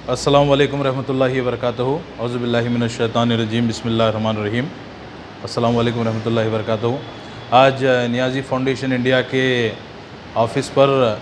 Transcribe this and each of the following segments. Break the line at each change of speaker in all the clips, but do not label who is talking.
अस्सलामु अलैकुम रहमतुल्लाहि व बरकातहू। औज़ु बिल्लाहि मिनश शैतानिर रजीम। बिस्मिल्लाहिर रहमानिर रहीम। अस्सलामु अलैकुम रहमतुल्लाहि व बरकातहू। आज नियाज़ी फाउंडेशन इंडिया के ऑफ़िस पर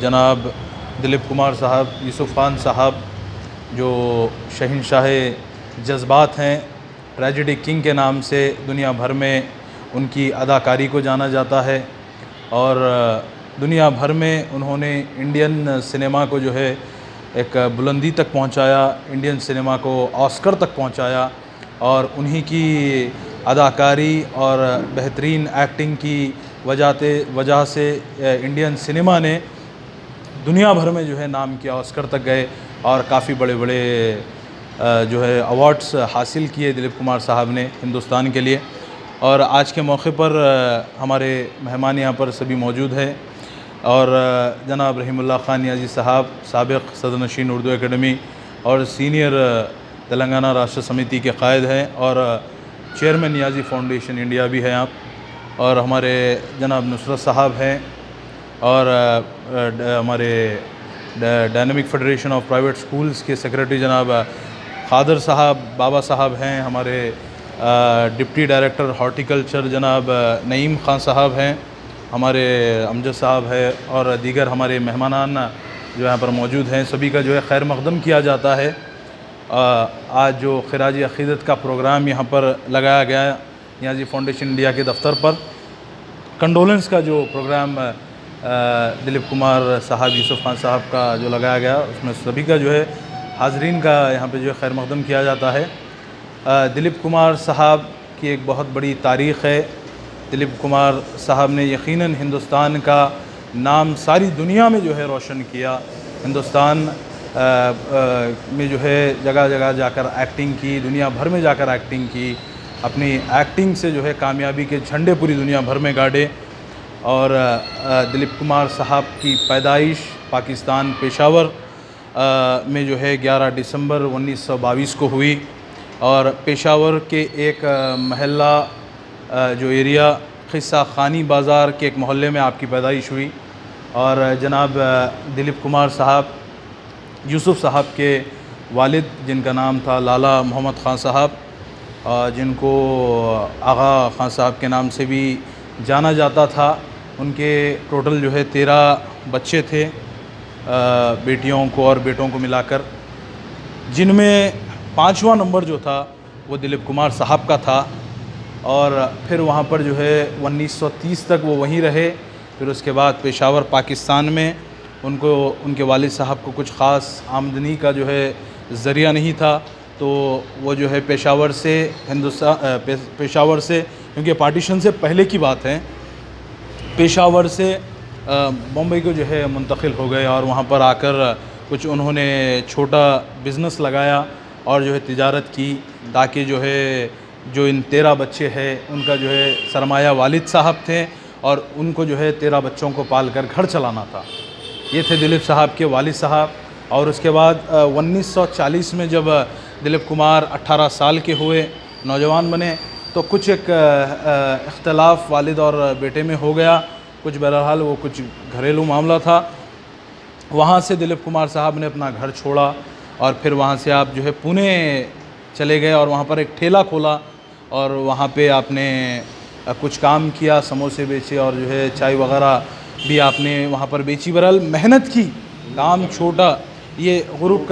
जनाब दिलीप कुमार साहब, यूसुफ़ खान साहब जो शहंशाह जज्बात हैं, ट्रेजेडी किंग के नाम से दुनिया भर में उनकी अदाकारी को जाना जाता है और दुनिया भर में उन्होंने इंडियन सिनेमा को जो है एक बुलंदी तक पहुंचाया, इंडियन सिनेमा को ऑस्कर तक पहुंचाया और उन्हीं की अदाकारी और बेहतरीन एक्टिंग की वजह से इंडियन सिनेमा ने दुनिया भर में जो है नाम किया, ऑस्कर तक गए और काफ़ी बड़े बड़े जो है अवार्ड्स हासिल किए दिलीप कुमार साहब ने हिंदुस्तान के लिए। और आज के मौके पर हमारे मेहमान यहाँ पर सभी मौजूद हैं और जनाब रहीमुल्लाह खान नियाज़ी साहब साबिक़ सदरनशीन उर्दू एकेडमी और सीनियर तेलंगाना राष्ट्र समिति के कायद हैं और चेयरमैन नियाज़ी फाउंडेशन इंडिया भी हैं आप, और हमारे जनाब नुसरत साहब हैं और हमारे dynamic federation of private schools के सेक्रेटरी जनाब खादर साहब बाबा साहब हैं, हमारे डिप्टी डायरेक्टर हॉर्टिकल्चर जनाब नईम खान साहब हैं, हमारे अमजद साहब है और दीगर हमारे मेहमानान जो यहाँ पर मौजूद हैं। सभी का जो है खैर मक़दम किया जाता है। आज जो खिराज अक़ीदत का प्रोग्राम यहाँ पर लगाया गया नियाज़ी फाउंडेशन इंडिया के दफ्तर पर, कंडोलेंस का जो प्रोग्राम दिलीप कुमार साहब, यूसुफ़ खान साहब का जो लगाया गया, उसमें सभी का जो है हाज़रीन का यहाँ पे जो है खैर मक़दम किया जाता है। दिलीप कुमार साहब की एक बहुत बड़ी तारीख़ है। दिलीप कुमार साहब ने यकीनन हिंदुस्तान का नाम सारी दुनिया में जो है रोशन किया। हिंदुस्तान में जो है जगह जगह जाकर एक्टिंग की, दुनिया भर में जाकर एक्टिंग की, अपनी एक्टिंग से जो है कामयाबी के झंडे पूरी दुनिया भर में गाड़े। और दिलीप कुमार साहब की पैदाइश पाकिस्तान पेशावर में जो है 11 दिसंबर 1922 को हुई और पेशावर के एक महल्ला जो एरिया क़िस्सा खानी बाज़ार के एक मोहल्ले में आपकी पैदाइश हुई। और जनाब दिलीप कुमार साहब यूसुफ़ साहब के वालिद, जिनका नाम था लाला मोहम्मद ख़ान साहब, जिनको आगा ख़ान साहब के नाम से भी जाना जाता था, उनके टोटल जो है 13 बच्चे थे, बेटियों को और बेटों को मिलाकर, जिनमें 5वां नंबर जो था वो दिलीप कुमार साहब का था। और फिर वहाँ पर जो है 1930 तक वो वहीं रहे। फिर उसके बाद पेशावर पाकिस्तान में उनको उनके वालिद साहब को कुछ ख़ास आमदनी का जो है ज़रिया नहीं था, तो वो जो है पेशावर से क्योंकि पार्टीशन से पहले की बात है, पेशावर से बम्बई को जो है मुंतकिल हो गए और वहाँ पर आकर कुछ उन्होंने छोटा बिज़नेस लगाया और जो है तिजारत की, ताकि जो है जो इन 13 बच्चे हैं उनका जो है सरमाया वालिद साहब थे और उनको जो है 13 बच्चों को पाल कर घर चलाना था। ये थे दिलीप साहब के वालिद साहब। और उसके बाद 1940 में जब दिलीप कुमार 18 साल के हुए, नौजवान बने, तो कुछ एक इख्तलाफ वालिद और बेटे में हो गया। कुछ बहरहाल वो कुछ घरेलू मामला था। वहाँ से दिलीप कुमार साहब ने अपना घर छोड़ा और फिर वहाँ से आप जो है पुणे चले गए और वहाँ पर एक ठेला खोला और वहाँ पे आपने कुछ काम किया, समोसे बेचे और जो है चाय वगैरह भी आपने वहाँ पर बेची। बहरहाल मेहनत की, काम छोटा, ये फ्रूट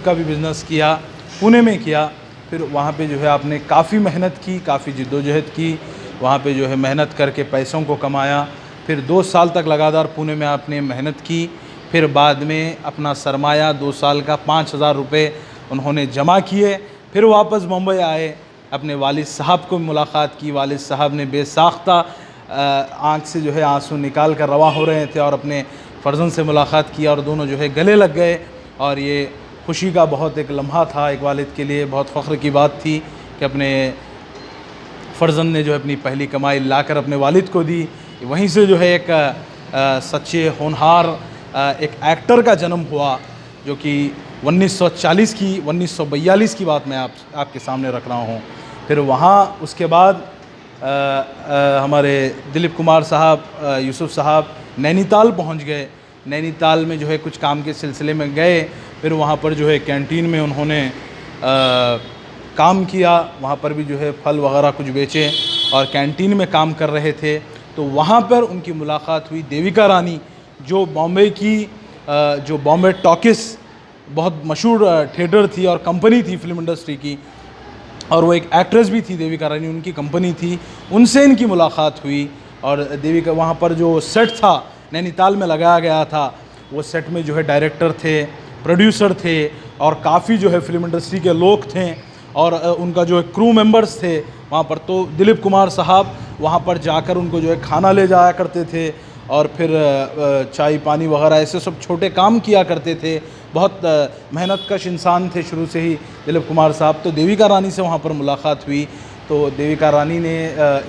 का भी बिज़नेस किया, पुणे में किया। फिर वहाँ पे जो है आपने काफ़ी मेहनत की, काफ़ी जिद्दोजहद की, वहाँ पे जो है मेहनत करके पैसों को कमाया। फिर 2 साल तक लगातार पुणे में आपने मेहनत की। फिर बाद में अपना सरमाया 2 साल का 5,000 रुपये उन्होंने जमा किए। फिर वापस मुंबई आए, अपने वालिद साहब को मुलाकात की। वालिद साहब ने बेसाख्ता आँख से जो है आंसू निकाल कर रवा हो रहे थे और अपने फ़र्जंद से मुलाकात की और दोनों जो है गले लग गए। और ये खुशी का बहुत एक लम्हा था, एक वालिद के लिए बहुत फ़ख्र की बात थी कि अपने फ़र्जंद ने जो है अपनी पहली कमाई लाकर अपने वालिद को दी। वहीं से जो है एक सच्चे होनहार एक एक्टर का जन्म हुआ, जो कि 1942 की बात मैं आपके सामने रख रहा हूँ। फिर वहाँ उसके बाद हमारे दिलीप कुमार साहब, यूसुफ़ साहब नैनीताल पहुंच गए नैनीताल में जो है कुछ काम के सिलसिले में गए, फिर वहाँ पर जो है कैंटीन में उन्होंने काम किया, वहाँ पर भी जो है फल वगैरह कुछ बेचे और कैंटीन में काम कर रहे थे। तो वहाँ पर उनकी मुलाकात हुई देविका रानी, जो बॉम्बे की जो बॉम्बे टॉकिस बहुत मशहूर थिएटर थी और कंपनी थी फिल्म इंडस्ट्री की, और वो एक एक्ट्रेस भी थी देविका रानी, उनकी कंपनी थी, उनसे इनकी मुलाकात हुई। और देविका वहाँ पर जो सेट था नैनीताल में लगाया गया था, वो सेट में जो है डायरेक्टर थे, प्रोड्यूसर थे और काफ़ी जो है फिल्म इंडस्ट्री के लोग थे और उनका जो है क्रू मेंबर्स थे वहाँ पर। तो दिलीप कुमार साहब वहाँ पर जाकर उनको जो है खाना ले जाया करते थे और फिर चाय पानी वगैरह ऐसे सब छोटे काम किया करते थे। बहुत मेहनतकश इंसान थे शुरू से ही दिलीप कुमार साहब। तो देविका रानी से वहाँ पर मुलाकात हुई। तो देविका रानी ने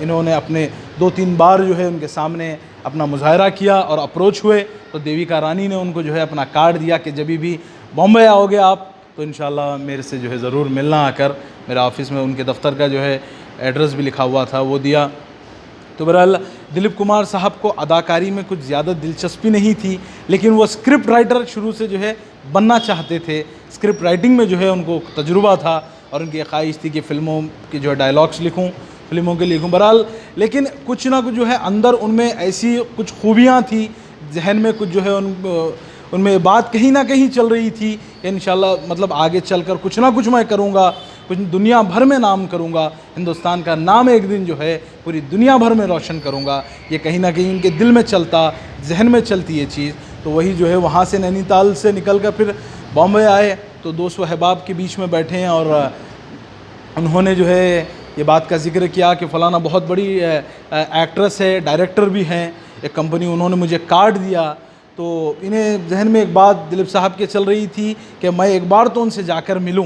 इन्होंने अपने 2-3 बार जो है उनके सामने अपना मुजाहरा किया और अप्रोच हुए। तो देविका रानी ने उनको जो है अपना कार्ड दिया कि जब भी बॉम्बे आओगे आप तो इंशाल्लाह मेरे से जो है ज़रूर मिलना आकर। मेरे ऑफ़िस में उनके दफ़्तर का जो है एड्रेस भी लिखा हुआ था, वो दिया। तो बहरहाल दिलीप कुमार साहब को अदाकारी में कुछ ज़्यादा दिलचस्पी नहीं थी, लेकिन वो स्क्रिप्ट राइटर शुरू से जो है बनना चाहते थे। स्क्रिप्ट राइटिंग में जो है उनको तजुर्बा था और उनकी ख्वाहिश थी कि फ़िल्मों की जो है डायलॉग्स लिखूं, फिल्मों के लिखूं। बहरहाल लेकिन कुछ ना कुछ जो है अंदर उनमें ऐसी कुछ खूबियाँ थी, जहन में कुछ जो है उनमें बात कहीं ना कहीं चल रही थी कि इंशाल्लाह मतलब आगे चलकर कुछ ना कुछ मैं करूँगा, कुछ दुनिया भर में नाम करूँगा, हिंदुस्तान का नाम एक दिन जो है पूरी दुनिया भर में रोशन करूँगा। ये कहीं ना कहीं उनके दिल में चलता, जहन में चलती ये चीज़। तो वही जो है वहाँ से नैनीताल से निकल कर फिर बॉम्बे आए। तो दोस्त व अहबाब के बीच में बैठे हैं और उन्होंने जो है ये बात का जिक्र किया कि फ़लाना बहुत बड़ी एक्ट्रेस है, डायरेक्टर भी हैं, एक कंपनी, उन्होंने मुझे कार्ड दिया। तो इन्हें जहन में एक बात दिलीप साहब के चल रही थी कि मैं एक बार तो उनसे जाकर मिलूं,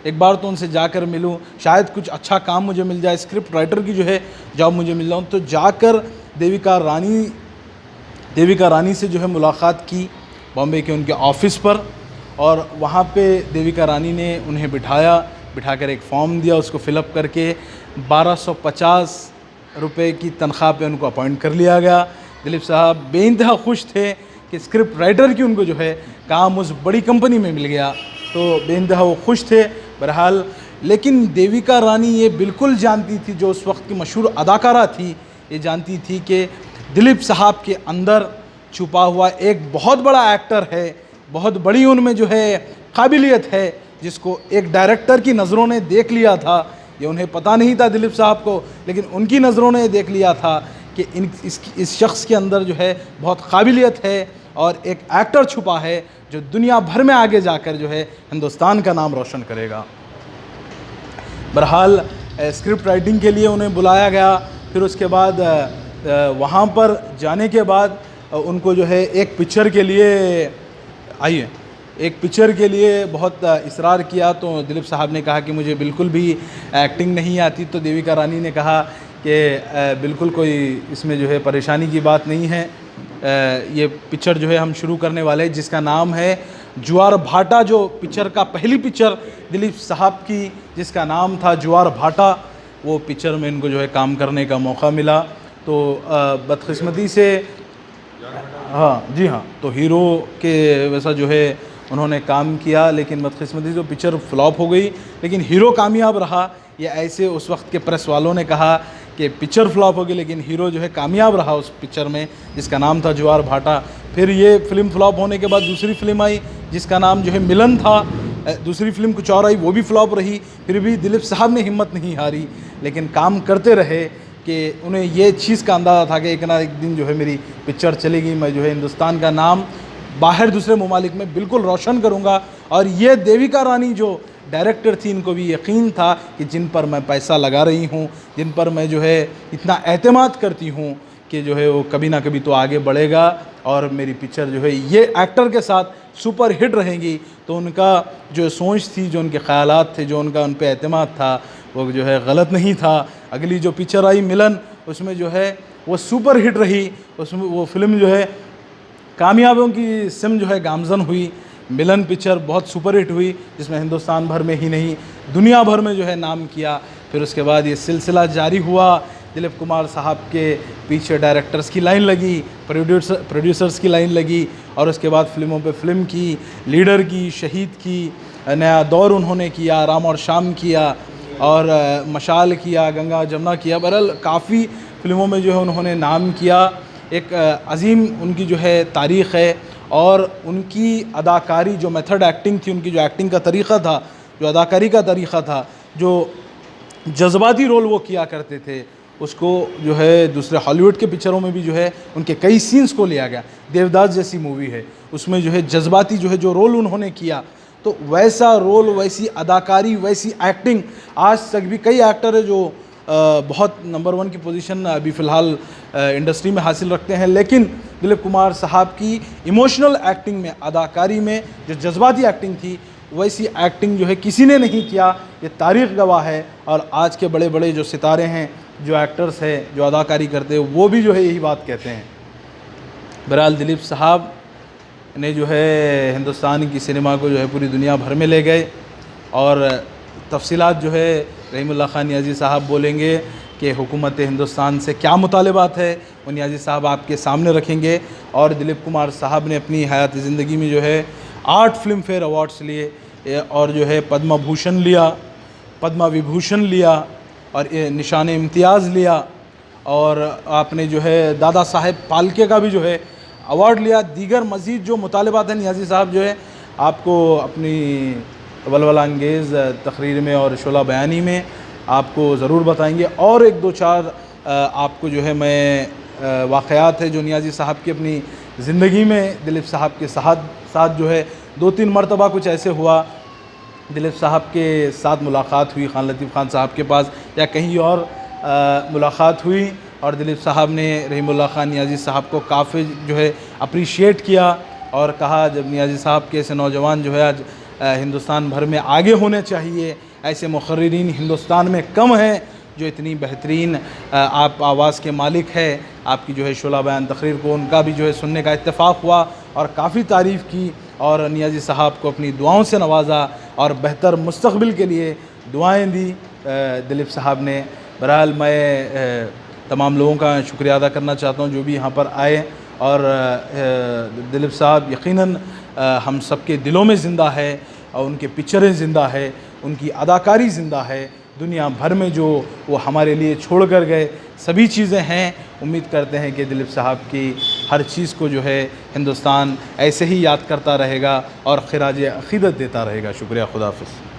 एक बार तो उनसे जाकर मिलूं, शायद कुछ अच्छा काम मुझे मिल जाए, स्क्रिप्ट राइटर की जो है जॉब मुझे मिल जाऊँ। तो जाकर देविका रानी से जो है मुलाकात की बॉम्बे के उनके ऑफ़िस पर, और वहाँ पे देविका रानी ने उन्हें बिठाकर एक फॉर्म दिया, उसको फ़िलअप करके 1250 रुपये की तनख्वाह पे उनको अपॉइंट कर लिया गया। दिलीप साहब बेइंतहा खुश थे कि स्क्रिप्ट राइटर की उनको जो है काम उस बड़ी कंपनी में मिल गया, तो बेइंतहा वो खुश थे। बहरहाल लेकिन देविका रानी ये बिल्कुल जानती थी, जो उस वक्त की मशहूर अदाकारा थी, ये जानती थी कि दिलीप साहब के अंदर छुपा हुआ एक बहुत बड़ा एक्टर है, बहुत बड़ी उनमें जो है काबिलियत है, जिसको एक डायरेक्टर की नज़रों ने देख लिया था। ये उन्हें पता नहीं था दिलीप साहब को, लेकिन उनकी नज़रों ने देख लिया था कि इस शख्स के अंदर जो है बहुत काबिलियत है और एक एक्टर छुपा है जो दुनिया भर में आगे जाकर जो है हिंदुस्तान का नाम रोशन करेगा। बहरहाल स्क्रिप्ट राइटिंग के लिए उन्हें बुलाया गया। फिर उसके बाद वहाँ पर जाने के बाद उनको जो है एक पिक्चर के लिए बहुत इसरार किया। तो दिलीप साहब ने कहा कि मुझे बिल्कुल भी एक्टिंग नहीं आती। तो देविका रानी ने कहा कि बिल्कुल कोई इसमें जो है परेशानी की बात नहीं है, ये पिक्चर जो है हम शुरू करने वाले हैं जिसका नाम है ज्वार भाटा। जो पिक्चर का पहली पिक्चर दिलीप साहब की जिसका नाम था ज्वार भाटा, वो पिक्चर में इनको जो है काम करने का मौका मिला। तो बदकिस्मती से जी हाँ, तो हीरो के वैसा जो है उन्होंने काम किया, लेकिन बदकिस्मती से पिक्चर फ्लॉप हो गई, लेकिन हीरो कामयाब रहा। ये ऐसे उस वक्त के प्रेस वालों ने कहा कि पिक्चर फ्लॉप हो गई, लेकिन हीरो जो है कामयाब रहा उस पिक्चर में जिसका नाम था ज्वार भाटा। फिर ये फिल्म फ्लॉप होने के बाद दूसरी फिल्म आई जिसका नाम जो है मिलन था। दूसरी फिल्म कुछ और आई, वो भी फ्लॉप रही। फिर भी दिलीप साहब ने हिम्मत नहीं हारी, लेकिन काम करते रहे कि उन्हें ये चीज़ का अंदाज़ा था कि एक ना एक दिन जो है मेरी पिक्चर चलेगी, मैं जो है हिंदुस्तान का नाम बाहर दूसरे ममालिक में बिल्कुल रोशन करूँगा। और ये देविका रानी जो डायरेक्टर थी, इनको भी यकीन था कि जिन पर मैं पैसा लगा रही हूँ, जिन पर मैं जो है इतना एतमाद करती हूँ कि जो है वो कभी ना कभी तो आगे बढ़ेगा और मेरी पिक्चर जो है ये एक्टर के साथ सुपर हिट रहेंगी। तो उनका जो सोच थी, जो उनके ख़यालात थे, जो उनका उन पर एतमाद था, वो जो है गलत नहीं था। अगली जो पिक्चर आई मिलन, उसमें जो है वो सुपर हिट रही। उसमें वो फिल्म जो है कामयाबियों की सिम जो है गामजन हुई। मिलन पिक्चर बहुत सुपर हिट हुई, जिसमें हिंदुस्तान भर में ही नहीं दुनिया भर में जो है नाम किया। फिर उसके बाद ये सिलसिला जारी हुआ, दिलीप कुमार साहब के पीछे डायरेक्टर्स की लाइन लगी, प्रोड्यूसर्स की लाइन लगी, और उसके बाद फिल्मों पे फिल्म की, लीडर की, शहीद की, नया दौर उन्होंने किया, राम और शाम किया, और मशाल किया, गंगा जमुना किया। बहरहाल काफ़ी फिल्मों में जो है उन्होंने नाम किया। एक अजीम उनकी जो है तारीख़ है, और उनकी अदाकारी जो मेथड एक्टिंग थी, उनकी जो एक्टिंग का तरीक़ा था, जो अदाकारी का तरीक़ा था, जो जज्बाती रोल वो किया करते थे, उसको जो है दूसरे हॉलीवुड के पिक्चरों में भी जो है उनके कई सीन्स को लिया गया। देवदास जैसी मूवी है, उसमें जो है जज्बाती जो रोल उन्होंने किया, तो वैसा रोल, वैसी अदाकारी, वैसी एक्टिंग आज तक भी कई एक्टर है जो बहुत नंबर 1 की पोजीशन अभी फ़िलहाल इंडस्ट्री में हासिल रखते हैं, लेकिन दिलीप कुमार साहब की इमोशनल एक्टिंग में, अदाकारी में जो जज्बाती एक्टिंग थी, वैसी एक्टिंग जो है किसी ने नहीं किया। ये तारीख़ गवाह है। और आज के बड़े बड़े जो सितारे हैं, जो एक्टर्स हैं, जो अदाकारी करते हैं, वो भी जो है यही बात कहते हैं। बहरहाल दिलीप साहब ने जो है हिंदुस्तान की सिनेमा को जो है पूरी दुनिया भर में ले गए, और तफसीलात जो है रहीमुल्लाह खान नियाज़ी साहब बोलेंगे कि हुकूमत हिंदुस्तान से क्या मुतालिबात है, वो नियाज़ी साहब आपके सामने रखेंगे। और दिलीप कुमार साहब ने अपनी हयात ज़िंदगी में जो है 8 फिल्म फेयर अवार्ड्स लिए, और जो है पद्म भूषण लिया, पद्म विभूषण लिया, और निशान इम्तियाज़ लिया, और आपने जो है दादा साहेब फाल्के का भी जो है अवार्ड लिया। दीगर मज़ीद जो मुतालिबात हैं, नियाज़ी साहब जो है आपको अपनी वलवला अंगेज़ तकरीर में और शोला बयानी में आपको ज़रूर बताएंगे। और 1-2-4 आपको जो है मैं वाक़यात है जो नियाज़ी साहब की अपनी ज़िंदगी में दिलीप साहब के साथ जो है 2-3 मरतबा कुछ ऐसे हुआ, दिलीप साहब के साथ मुलाकात हुई, खान लतीफ़ खान साहब के पास या कहीं और मुलाकात हुई, और दिलीप साहब ने रहीमुल्लाह खान नियाज़ी साहब को काफ़ी जो है अप्रिशिएट किया, और कहा जब नियाज़ी साहब के ऐसे नौजवान जो है आज हिंदुस्तान भर में आगे होने चाहिए, ऐसे मुखर्रिरीन हिंदुस्तान में कम हैं जो इतनी बेहतरीन आप आवाज़ के मालिक है। आपकी जो है शोला बयान तकरीर को उनका भी जो है सुनने का इत्तेफाक हुआ, और काफ़ी तारीफ़ की, और नियाज़ी साहब को अपनी दुआओं से नवाजा, और बेहतर मुस्तक़बिल के लिए दुआएं दी दिलीप साहब ने। बहरहाल मैं तमाम लोगों का शुक्रिया अदा करना चाहता हूँ जो भी यहाँ पर आए, और दिलीप साहब यकीनन हम सब के दिलों में ज़िंदा है, और उनके पिक्चरें ज़िंदा है, उनकी अदाकारी ज़िंदा है। दुनिया भर में जो वो हमारे लिए छोड़ कर गए सभी चीज़ें हैं। उम्मीद करते हैं कि दिलीप साहब की हर चीज़ को जो है हिंदुस्तान ऐसे ही याद करता रहेगा और ख़िराज अक़ीदत देता रहेगा। शुक्रिया, खुदा हाफ़िज़।